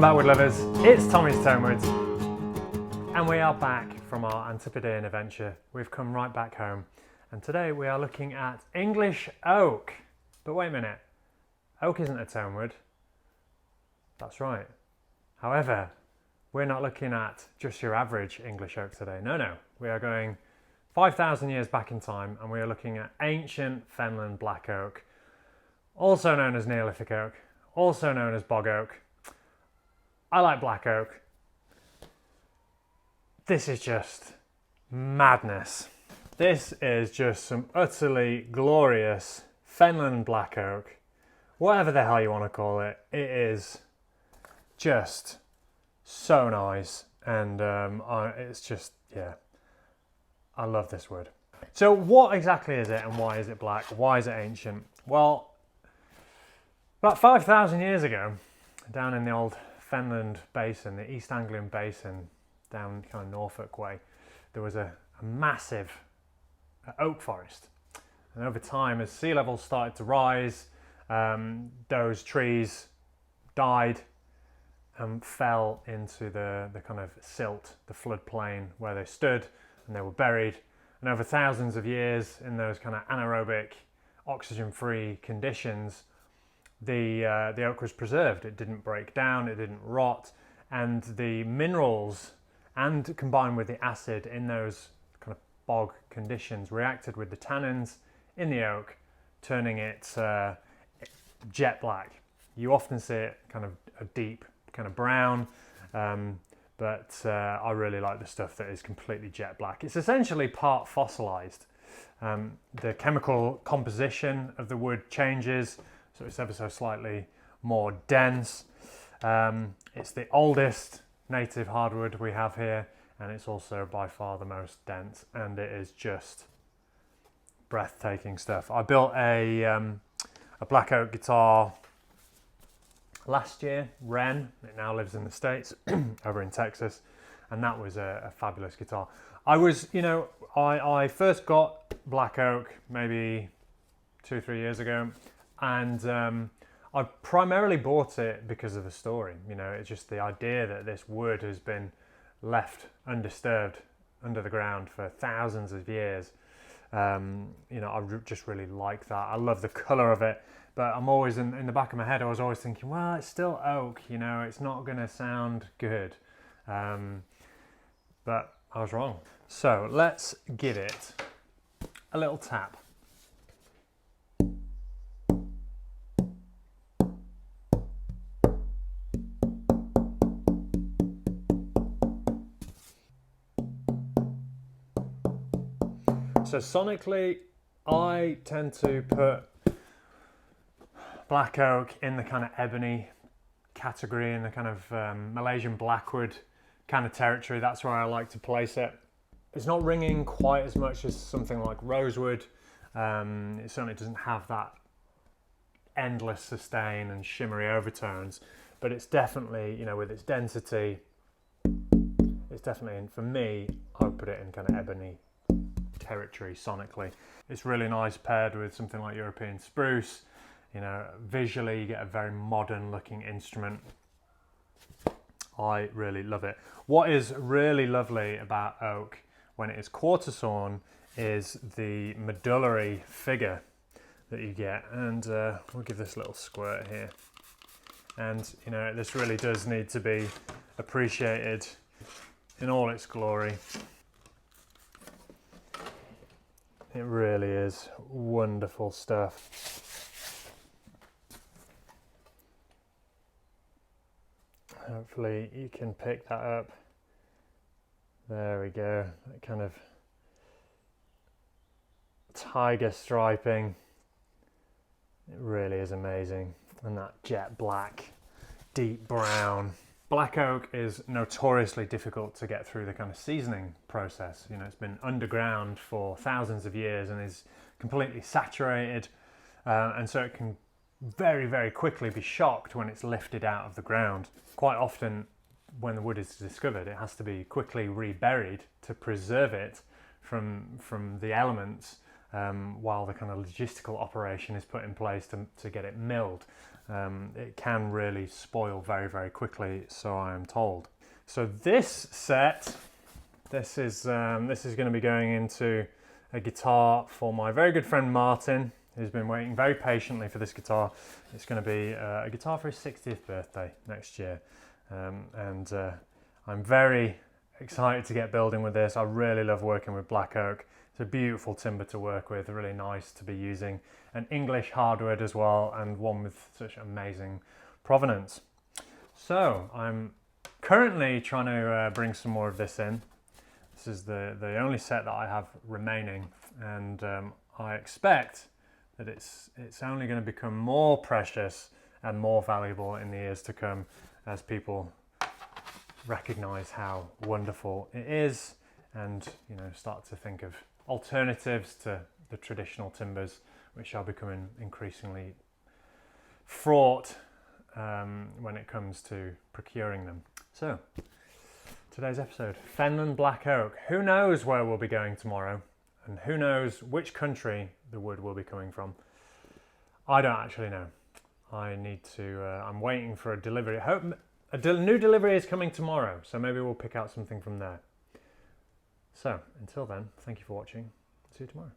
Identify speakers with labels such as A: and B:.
A: back, wood lovers. It's Tommy's Tonewoods, and we are back from our Antipodean adventure. We've come right back home, and today we are looking at English oak. But wait a minute, oak isn't a tonewood. That's right. However, we're not looking at just your average English oak today. No, we are going 5,000 years back in time, and we are looking at ancient Fenland Black Oak, also known as Neolithic Oak, also known as bog oak. I like black oak. This is just madness. This is just some utterly glorious Fenland Black Oak. Whatever the hell you want to call it, it is just so nice. And it's just, yeah, I love this wood. So what exactly is it and why is it black? Why is it ancient? Well, about 5,000 years ago, down in the old Fenland Basin, the East Anglian Basin, down kind of Norfolk way, there was a massive oak forest. And over time, as sea levels started to rise, those trees died and fell into the kind of silt, the floodplain where they stood, and they were buried. And over thousands of years, in those kind of anaerobic, oxygen-free conditions, the oak was preserved. It didn't break down, it didn't rot, and the minerals, and combined with the acid in those kind of bog conditions, reacted with the tannins in the oak, turning it jet black. You often see it kind of a deep kind of brown, but I really like the stuff that is completely jet black. It's essentially part fossilized. The chemical composition of the wood changes, so it's ever so slightly more dense. It's the oldest native hardwood we have here, and it's also by far the most dense, and it is just breathtaking stuff. I built a black oak guitar last year, Wren. It now lives in the States, over in Texas, and that was a fabulous guitar. I first got black oak maybe 2-3 years ago, and I primarily bought it because of the story. It's just the idea that this wood has been left undisturbed under the ground for thousands of years. I just really like that. I love the colour of it, but I'm always in the back of my head, I was always thinking, well, it's still oak, it's not going to sound good. But I was wrong. So let's give it a little tap. So sonically, I tend to put black oak in the kind of ebony category, in the kind of Malaysian blackwood kind of territory. That's where I like to place it. It's not ringing quite as much as something like rosewood. It certainly doesn't have that endless sustain and shimmery overtones, but it's definitely, with its density, it's definitely, for me, I would put it in kind of ebony territory sonically. It's really nice paired with something like European spruce. Visually you get a very modern looking instrument. I really love it. What is really lovely about oak when it is quarter sawn is the medullary figure that you get, and we'll give this a little squirt here. And this really does need to be appreciated in all its glory. It really is wonderful stuff. Hopefully you can pick that up. There we go. That kind of tiger striping. It really is amazing. And that jet black, deep brown. Black oak is notoriously difficult to get through the kind of seasoning process. It's been underground for thousands of years and is completely saturated, and so it can very, very quickly be shocked when it's lifted out of the ground. Quite often, when the wood is discovered, it has to be quickly reburied to preserve it from the elements, while the kind of logistical operation is put in place to get it milled. it can really spoil very, very quickly, so I am told. So this set, this is going to be going into a guitar for my very good friend Martin, who's been waiting very patiently for this guitar. It's going to be a guitar for his 60th birthday next year, and I'm very excited to get building with this. I really love working with black oak. It's a beautiful timber to work with, really nice to be using. An English hardwood as well, and one with such amazing provenance. So I'm currently trying to bring some more of this in. This is the only set that I have remaining, and I expect that it's only going to become more precious and more valuable in the years to come as people recognize how wonderful it is, and start to think of alternatives to the traditional timbers, which are becoming increasingly fraught when it comes to procuring them. So today's episode, Fenland Black Oak. Who knows where we'll be going tomorrow, and who knows which country the wood will be coming from. I don't actually know. I need to, I'm waiting for a delivery. I hope new delivery is coming tomorrow, so maybe we'll pick out something from there. So until then, thank you for watching. See you tomorrow.